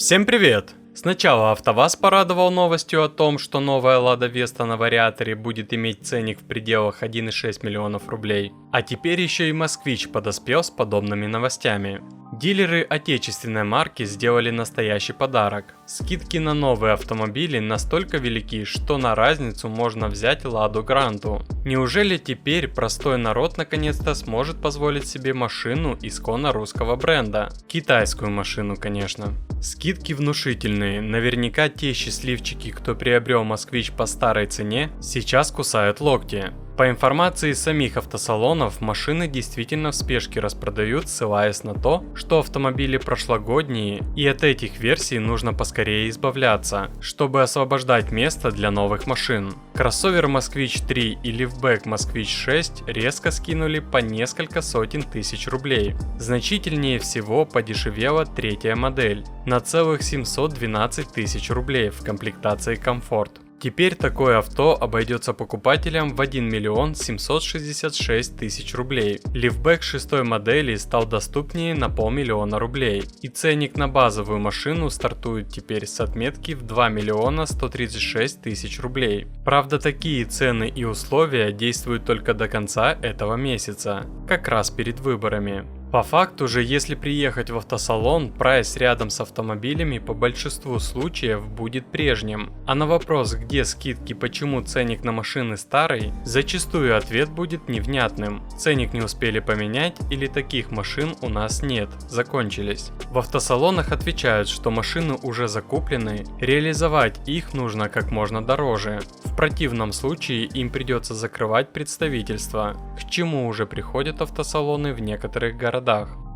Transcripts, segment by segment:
Всем привет! Сначала АвтоВАЗ порадовал новостью о том, что новая Лада Веста на вариаторе будет иметь ценник в пределах 1,6 миллионов рублей. А теперь еще и Москвич подоспел с подобными новостями. Дилеры отечественной марки сделали настоящий подарок. Скидки на новые автомобили настолько велики, что на разницу можно взять Ладу Гранту. Неужели теперь простой народ наконец-то сможет позволить себе машину исконно русского бренда? Китайскую машину, конечно. Скидки внушительные, наверняка те счастливчики, кто приобрел Москвич по старой цене, сейчас кусают локти. По информации самих автосалонов, машины действительно в спешке распродают, ссылаясь на то, что автомобили прошлогодние, и от этих версий нужно поскорее избавляться, чтобы освобождать место для новых машин. Кроссовер Москвич 3 и лифтбэк Москвич 6 резко скинули по несколько сотен тысяч рублей. Значительнее всего подешевела третья модель на целых 712 тысяч рублей в комплектации комфорт. Теперь такое авто обойдется покупателям в 1 миллион 766 тысяч рублей. Лифтбэк 6 модели стал доступнее на 500 000 рублей. И ценник на базовую машину стартует теперь с отметки в 2 миллиона 136 тысяч рублей. Правда, такие цены и условия действуют только до конца этого месяца, как раз перед выборами. По факту же, если приехать в автосалон, прайс рядом с автомобилями по большинству случаев будет прежним. А на вопрос, где скидки, почему ценник на машины старый, зачастую ответ будет невнятным. Ценник не успели поменять или таких машин у нас нет, закончились. В автосалонах отвечают, что машины уже закуплены, реализовать их нужно как можно дороже. В противном случае им придется закрывать представительство, к чему уже приходят автосалоны в некоторых городах.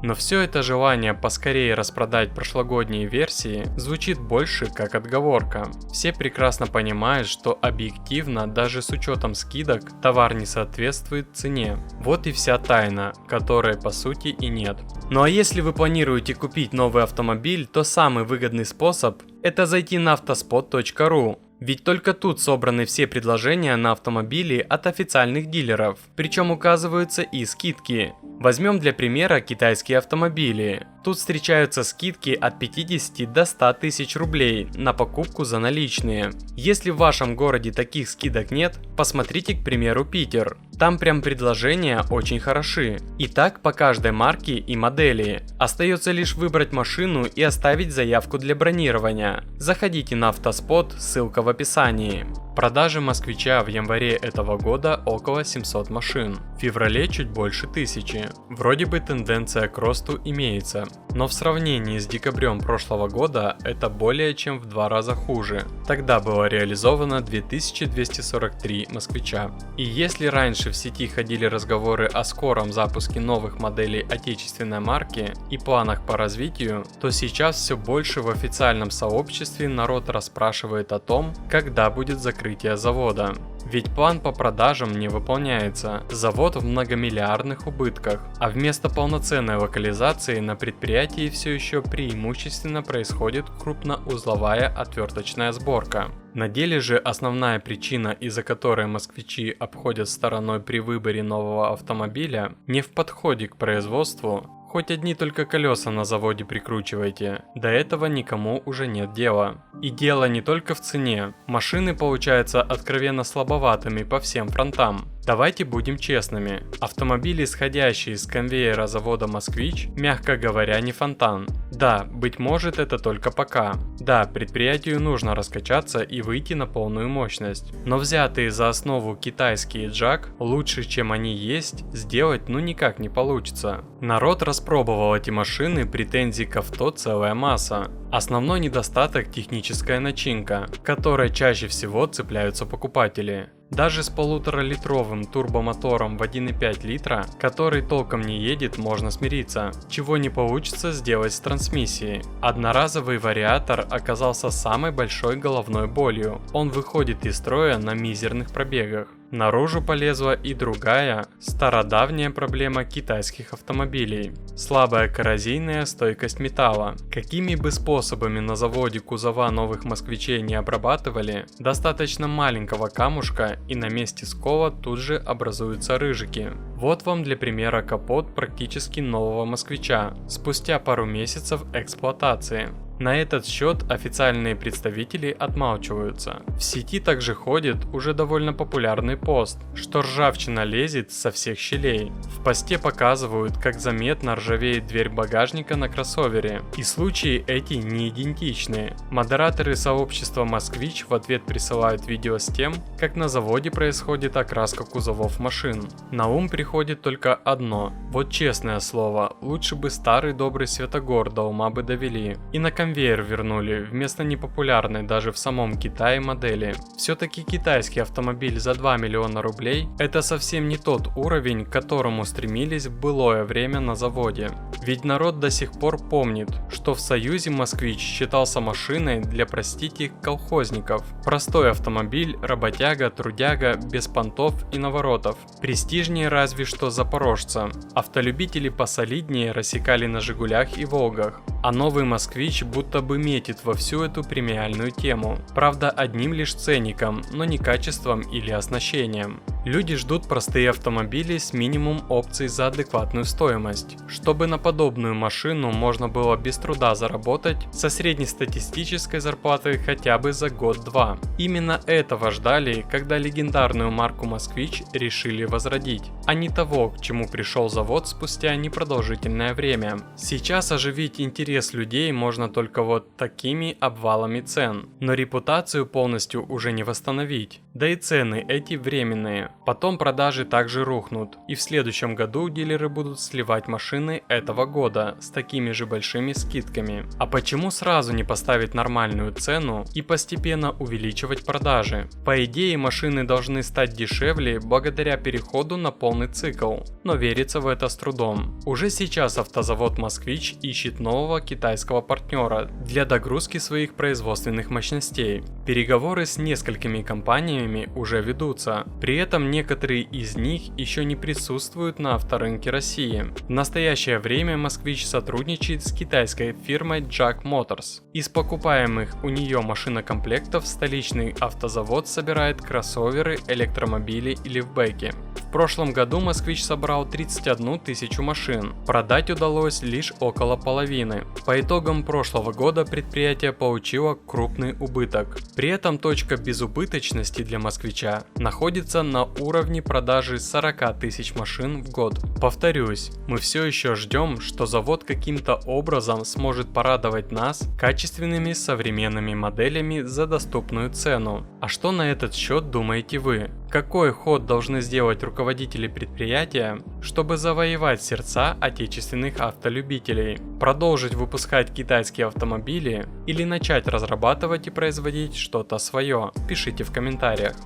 Но все это желание поскорее распродать прошлогодние версии звучит больше как отговорка. Все прекрасно понимают, что объективно, даже с учетом скидок, товар не соответствует цене. Вот и вся тайна, которой по сути и нет. Ну а если вы планируете купить новый автомобиль, то самый выгодный способ – это зайти на autospot.ru. Ведь только тут собраны все предложения на автомобили от официальных дилеров, причем указываются и скидки. Возьмем для примера китайские автомобили. Тут встречаются скидки от 50 до 100 тысяч рублей на покупку за наличные. Если в вашем городе таких скидок нет, посмотрите, к примеру, Питер. Там прям предложения очень хороши. И так по каждой марке и модели. Остается лишь выбрать машину и оставить заявку для бронирования. Заходите на Автоспот, ссылка в описании. Продажи Москвича в январе этого года около 700 машин, в феврале чуть больше 1000. Вроде бы тенденция к росту имеется, но в сравнении с декабрем прошлого года это более чем в 2 раза хуже. Тогда было реализовано 2243 Москвича. И если раньше в сети ходили разговоры о скором запуске новых моделей отечественной марки и планах по развитию, то сейчас все больше в официальном сообществе народ расспрашивает о том, когда будет закрытие завода. Ведь план по продажам не выполняется, завод в многомиллиардных убытках, а вместо полноценной локализации на предприятии все еще преимущественно происходит крупноузловая отверточная сборка. На деле же основная причина, из-за которой москвичи обходят стороной при выборе нового автомобиля, не в подходе к производству. Хоть одни только колеса на заводе прикручивайте, до этого никому уже нет дела. И дело не только в цене, машины получаются откровенно слабоватыми по всем фронтам. Давайте будем честными, автомобили, исходящие из конвейера завода «Москвич», мягко говоря, не фонтан. Да, быть может, это только пока. Да, предприятию нужно раскачаться и выйти на полную мощность. Но взятые за основу китайские джак, лучше чем они есть, сделать никак не получится. Народ распробовал эти машины, претензий к авто целая масса. Основной недостаток – техническая начинка, к которой чаще всего цепляются покупатели. Даже с 1,5-литровым турбомотором в 1,5 литра, который толком не едет, можно смириться. Чего не получится сделать с трансмиссией. Одноразовый вариатор оказался самой большой головной болью. Он выходит из строя на мизерных пробегах. Наружу полезла и другая, стародавняя проблема китайских автомобилей – слабая коррозийная стойкость металла. Какими бы способами на заводе кузова новых москвичей не обрабатывали, достаточно маленького камушка и на месте скола тут же образуются рыжики. Вот вам для примера капот практически нового москвича, спустя пару месяцев эксплуатации. На этот счет официальные представители отмалчиваются. В сети также ходит уже довольно популярный пост, что ржавчина лезет со всех щелей. В посте показывают, как заметно ржавеет дверь багажника на кроссовере, и случаи эти не идентичны. Модераторы сообщества «Москвич» в ответ присылают видео с тем, как на заводе происходит окраска кузовов машин. На ум приходит только одно: вот честное слово, лучше бы старый добрый Светогор до ума бы довели и на конвейер вернули вместо непопулярной даже в самом Китае модели. Все-таки китайский автомобиль за 2 миллиона рублей – это совсем не тот уровень, к которому стремились в былое время на заводе. Ведь народ до сих пор помнит, что в Союзе «Москвич» считался машиной для, простите, колхозников. Простой автомобиль, работяга, трудяга, без понтов и наворотов. Престижнее разве что запорожца. Автолюбители посолиднее рассекали на «Жигулях» и «Волгах». А новый «Москвич» будто бы метит во всю эту премиальную тему. Правда, одним лишь ценником, но не качеством или оснащением. Люди ждут простые автомобили с минимум опций за адекватную стоимость, чтобы на подобную машину можно было без труда заработать со среднестатистической зарплатой хотя бы за год-два. Именно этого ждали, когда легендарную марку «Москвич» решили возродить, а не того, к чему пришел завод спустя непродолжительное время. Сейчас оживить интерес людей можно только вот такими обвалами цен, но репутацию полностью уже не восстановить, да и цены эти временные. Потом продажи также рухнут, и в следующем году дилеры будут сливать машины этого года с такими же большими скидками. А почему сразу не поставить нормальную цену и постепенно увеличивать продажи? По идее, машины должны стать дешевле благодаря переходу на полный цикл, но верится в это с трудом. Уже сейчас автозавод «Москвич» ищет нового китайского партнера для догрузки своих производственных мощностей. Переговоры с несколькими компаниями уже ведутся, при этом некоторые из них еще не присутствуют на авторынке России. В настоящее время «Москвич» сотрудничает с китайской фирмой JAC Motors. Из покупаемых у нее машинокомплектов столичный автозавод собирает кроссоверы, электромобили и лифтбеки. В прошлом году «Москвич» собрал 31 тысячу машин, продать удалось лишь около половины. По итогам прошлого года предприятие получило крупный убыток. При этом точка безубыточности для «Москвича» находится на уровне продажи 40 тысяч машин в год. Повторюсь, мы все еще ждем, что завод каким-то образом сможет порадовать нас качественными современными моделями за доступную цену. А что на этот счет думаете вы? Какой ход должны сделать руководители предприятия, чтобы завоевать сердца отечественных автолюбителей? Продолжить выпускать китайские автомобили или начать разрабатывать и производить что-то свое? Пишите в комментариях.